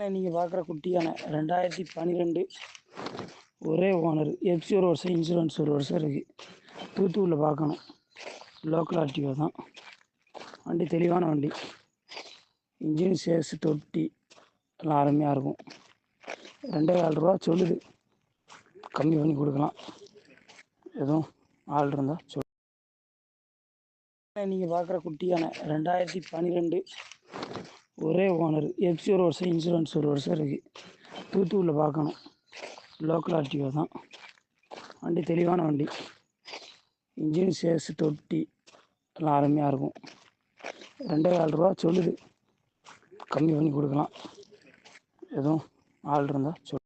நீங்கள் பார்க்குற குட்டியான 2012 ஒரே ஓனர். எஃப்சி ஒரு வருஷம், இன்சூரன்ஸ் ஒரு வருஷம் இருக்குது. தூத்துக்குடியில் பார்க்கணும். லோக்கல் ஆர்டிஓ தான். வண்டி தெளிவான வண்டி. இன்ஜின் சேஸ் தொட்டி எல்லாம் அருமையாக இருக்கும். 2,400 ரூபா சொல்லுது. கம்மி பண்ணி கொடுக்கலாம். எதுவும் ஆள் இருந்தால் சொல். நீங்கள் பார்க்குற குட்டியான 2012 ஒரே ஓனர். எஃப்சி ஒரு வருஷம், இன்சூரன்ஸ் ஒரு வருஷம் இருக்குது. தூத்துக்குடியில் பார்க்கணும். லோக்கல் ஆர்டிஓ தான். வண்டி தெளிவான வண்டி. இன்ஜின் சேஸ் தொட்டி எல்லாம் அருமையாக இருக்கும். 2,400 ரூபா சொல்லுது. கம்மி பண்ணி கொடுக்கலாம். எதுவும் ஆள் இருந்தால் சொல்.